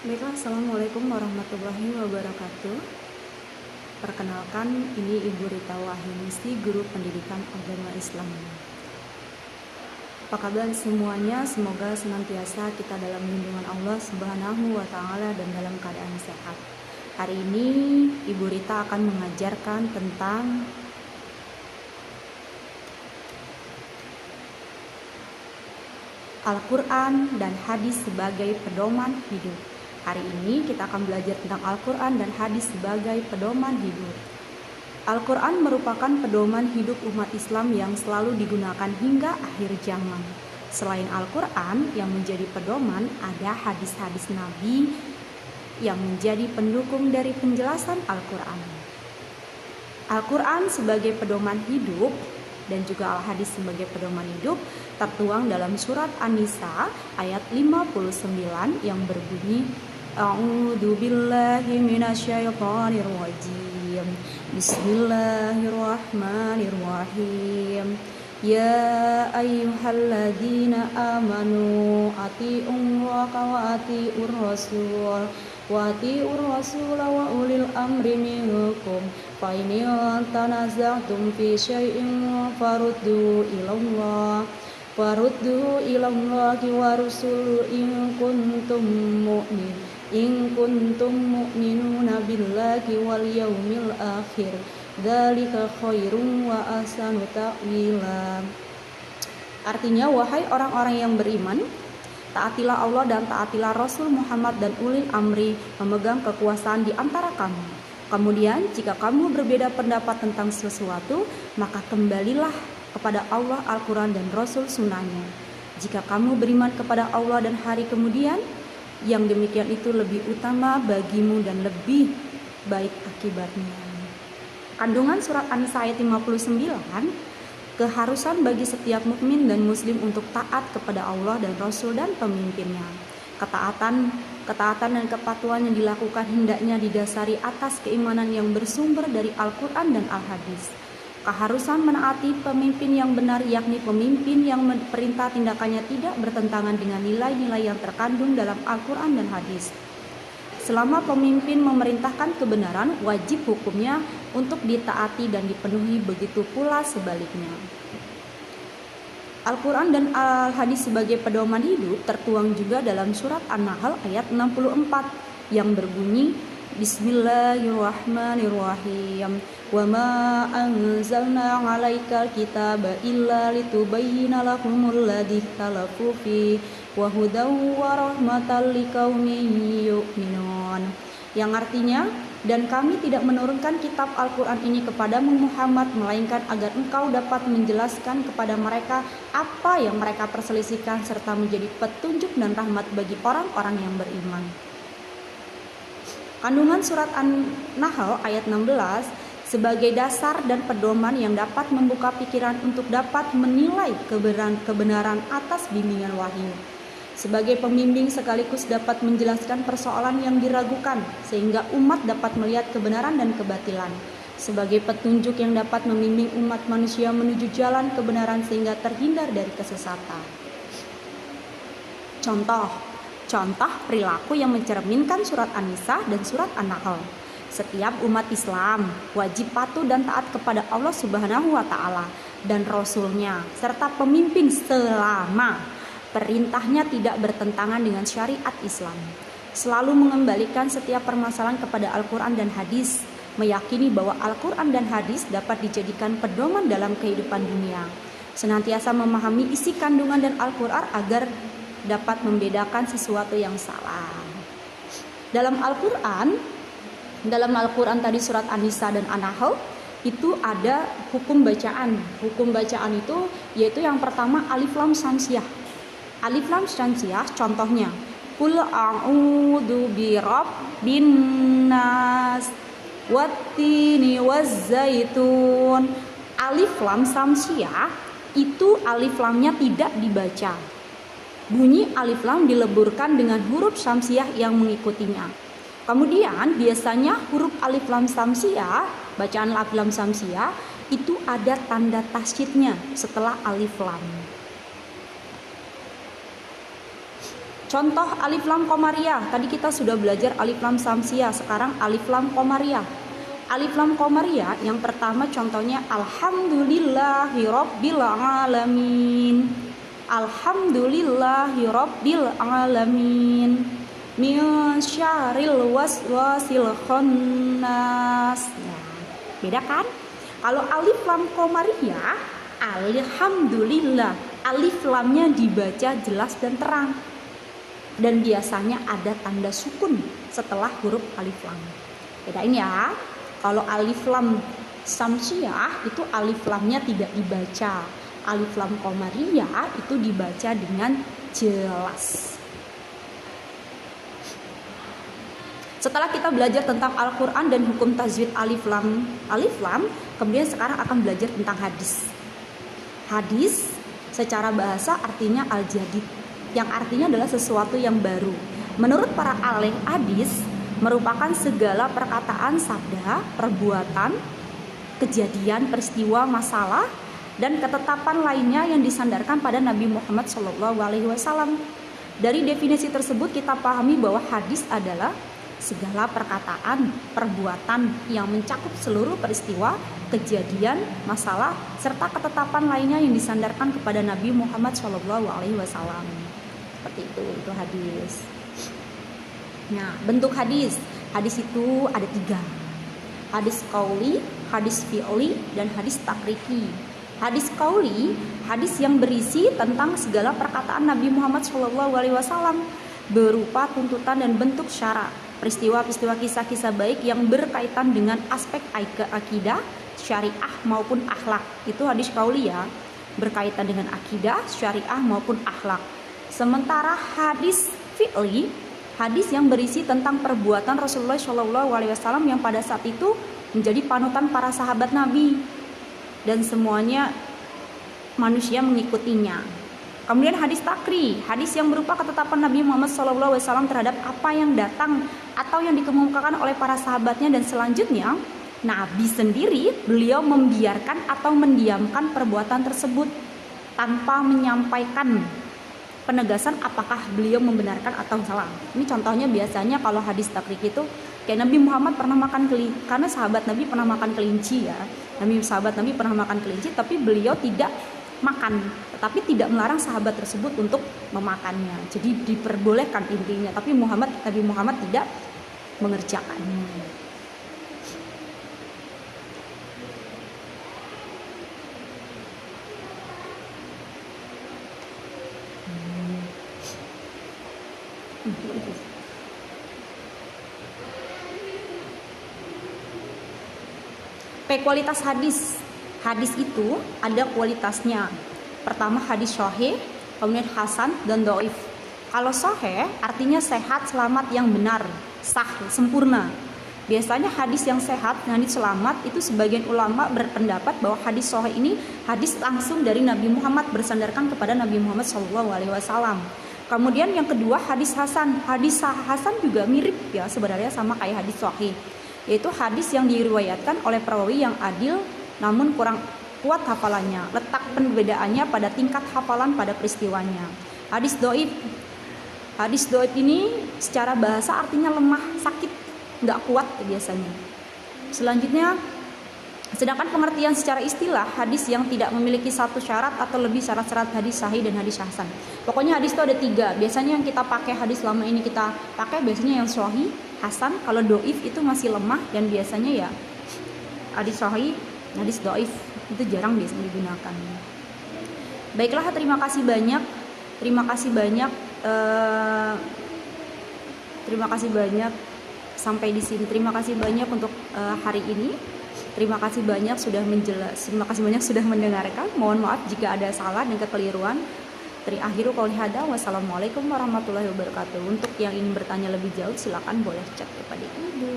Baiklah, Assalamualaikum warahmatullahi wabarakatuh. Perkenalkan, ini Ibu Rita Wahyunisti, Guru Pendidikan Agama Islam. Apa kabar semuanya? Semoga senantiasa kita dalam lindungan Allah Subhanahu wa Ta'ala dan dalam keadaan sehat. Hari ini Ibu Rita akan mengajarkan tentang Al-Quran dan hadis sebagai pedoman hidup. Hari ini kita akan belajar tentang Al-Quran dan hadis sebagai pedoman hidup. Al-Quran merupakan pedoman hidup umat Islam yang selalu digunakan hingga akhir zaman. Selain Al-Quran yang menjadi pedoman, ada hadis-hadis Nabi yang menjadi pendukung dari penjelasan Al-Quran. Al-Quran sebagai pedoman hidup dan juga Al-Hadis sebagai pedoman hidup tertuang dalam surat An-Nisa ayat 59 yang berbunyi A'udzu billahi minasyaitonir rajim. Bismillahirrahmanirrahim. Ya ayyuhalladzina amanu atii'ullaha wa atii'ur rasul wa ulil amri minkum fa in tanaza'tum fi syai'in faruddu ilallahi wa rasul in kuntum mu'minuna billahi wal yaumil akhir dzalika khairun wa ahsanu ta'wila. Artinya, wahai orang-orang yang beriman, taatilah Allah dan taatilah Rasul Muhammad dan ulil amri memegang kekuasaan di antara kamu. Kemudian jika kamu berbeda pendapat tentang sesuatu, maka kembalilah kepada Allah, Al-Quran dan Rasul sunnahnya. Jika kamu beriman kepada Allah dan hari kemudian, yang demikian itu lebih utama bagimu dan lebih baik akibatnya. Kandungan surat An-Nisa ayat 59, keharusan bagi setiap mukmin dan muslim untuk taat kepada Allah dan Rasul dan pemimpinnya. Ketaatan dan kepatuhan yang dilakukan hendaknya didasari atas keimanan yang bersumber dari Al-Quran dan Al-Hadis. Keharusan menaati pemimpin yang benar, yakni pemimpin yang perintah tindakannya tidak bertentangan dengan nilai-nilai yang terkandung dalam Al-Quran dan Hadis. Selama pemimpin memerintahkan kebenaran, wajib hukumnya untuk ditaati dan dipenuhi, begitu pula sebaliknya. Al-Quran dan Al-Hadis sebagai pedoman hidup tertuang juga dalam surat An-Nahl ayat 64 yang berbunyi Bismillahirrahmanirrahim. Wa ma anzalna 'alaikal kitaba illa litubayyana lahumul ladzi ikhtalafu fi wa hudaw wa rahmatan liqaumin yu'minun. Yang artinya, dan kami tidak menurunkan kitab Al-Quran ini kepadamu Muhammad, melainkan agar engkau dapat menjelaskan kepada mereka apa yang mereka perselisihkan, serta menjadi petunjuk dan rahmat bagi orang-orang yang beriman. Kandungan surat An-Nahl ayat 16 sebagai dasar dan pedoman yang dapat membuka pikiran untuk dapat menilai kebenaran atas bimbingan wahyu. Sebagai pembimbing sekaligus dapat menjelaskan persoalan yang diragukan sehingga umat dapat melihat kebenaran dan kebatilan. Sebagai petunjuk yang dapat membimbing umat manusia menuju jalan kebenaran sehingga terhindar dari kesesatan. Contoh perilaku yang mencerminkan surat An-Nisa dan surat An-Nahl. Setiap umat Islam wajib patuh dan taat kepada Allah Subhanahu wa Ta'ala dan Rasul-Nya serta pemimpin selama perintahnya tidak bertentangan dengan syariat Islam. Selalu mengembalikan setiap permasalahan kepada Al-Quran dan Hadis, meyakini bahwa Al-Quran dan Hadis dapat dijadikan pedoman dalam kehidupan dunia. Senantiasa memahami isi kandungan dan Al-Quran agar dapat membedakan sesuatu yang salah. Dalam Al-Quran tadi surat An-Nisa dan An-Nahl itu ada hukum bacaan. Hukum bacaan itu yaitu yang pertama alif lam syamsiah. Alif lam syamsiah contohnya Qul a'udzu birabbin nas wattini wazzaitun. Alif lam syamsiah itu alif lamnya tidak dibaca. Bunyi alif lam dileburkan dengan huruf syamsiah yang mengikutinya. Kemudian biasanya huruf alif lam syamsiah, bacaan alif lam syamsiah itu ada tanda tasydidnya setelah alif lam. Contoh alif lam qamariyah. Tadi kita sudah belajar alif lam samsiyah, sekarang alif lam qamariyah. Alif lam qamariyah yang pertama contohnya alhamdulillahirabbil alamin. Alhamdulillahirabbil alamin. Min syarril waswasil khannas. Nah, beda kan? Kalau alif lam qamariyah, alhamdulillah, alif lamnya dibaca jelas dan terang. Dan biasanya ada tanda sukun setelah huruf alif lam. Bedain ya. Kalau alif lam samsiyah itu alif lamnya tidak dibaca. Alif lam qamariyah itu dibaca dengan jelas. Setelah kita belajar tentang Al-Quran dan hukum tajwid alif lam, kemudian sekarang akan belajar tentang hadis. Hadis secara bahasa artinya al-jadid, yang artinya adalah sesuatu yang baru. Menurut para ahli hadis, merupakan segala perkataan, sabda, perbuatan, kejadian, peristiwa, masalah, dan ketetapan lainnya yang disandarkan pada Nabi Muhammad SAW. Dari definisi tersebut kita pahami bahwa hadis adalah segala perkataan, perbuatan yang mencakup seluruh peristiwa, kejadian, masalah, serta ketetapan lainnya yang disandarkan kepada Nabi Muhammad SAW. Seperti itu hadis. Nah, bentuk hadis. Hadis itu ada 3. Hadis qauli, hadis fi'li, dan hadis takriki. Hadis qauli, hadis yang berisi tentang segala perkataan Nabi Muhammad SAW berupa tuntutan dan bentuk syara, peristiwa-peristiwa kisah-kisah baik yang berkaitan dengan aspek akidah, syariah maupun akhlak. Itu hadis qauli ya, berkaitan dengan akidah, syariah maupun akhlak. Sementara hadis fi'li, hadis yang berisi tentang perbuatan Rasulullah SAW yang pada saat itu menjadi panutan para sahabat Nabi dan semuanya manusia mengikutinya. Kemudian hadis takri, hadis yang berupa ketetapan Nabi Muhammad SAW terhadap apa yang datang atau yang dikemukakan oleh para sahabatnya, dan selanjutnya Nabi sendiri beliau membiarkan atau mendiamkan perbuatan tersebut tanpa menyampaikan penegasan apakah beliau membenarkan atau salah. Ini contohnya biasanya kalau hadis takrik itu kayak Nabi Muhammad pernah makan kelinci, karena sahabat Nabi pernah makan kelinci ya. Sahabat Nabi pernah makan kelinci, tapi beliau tidak makan, tetapi tidak melarang sahabat tersebut untuk memakannya. Jadi diperbolehkan intinya, tapi Nabi Muhammad tidak mengerjakannya. Kualitas hadis. Hadis itu ada kualitasnya. Pertama hadis sahih, kemudian hasan dan dhaif. Kalau sahih artinya sehat, selamat, yang benar, sah, sempurna. Biasanya hadis yang sehat, hadis selamat itu sebagian ulama berpendapat bahwa hadis sahih ini hadis langsung dari Nabi Muhammad, bersandarkan kepada Nabi Muhammad SAW. Kemudian yang kedua hadis hasan. Hadis hasan juga mirip ya sebenarnya sama kayak hadis sahih, yaitu hadis yang diriwayatkan oleh perawi yang adil namun kurang kuat hafalannya. Letak perbedaannya pada tingkat hafalan pada peristiwanya. Hadis dhaif. Hadis dhaif ini secara bahasa artinya lemah, sakit, nggak kuat biasanya. Selanjutnya, sedangkan pengertian secara istilah hadis yang tidak memiliki satu syarat atau lebih syarat-syarat hadis sahih dan hadis hasan. Pokoknya hadis itu ada 3. Biasanya yang kita pakai hadis selama ini kita pakai biasanya yang sahih, hasan. Kalau dhaif itu masih lemah, dan biasanya ya hadis sahih, hadis dhaif itu jarang biasanya digunakan. Baiklah, terima kasih banyak. Terima kasih banyak sampai di sini. Terima kasih banyak untuk hari ini. Terima kasih banyak sudah mendengarkan. Mohon maaf jika ada salah dan kekeliruan. Akhiru qouli hadza, wassalamualaikum warahmatullahi wabarakatuh. Untuk yang ingin bertanya lebih jauh silakan boleh chat kepada Ibu.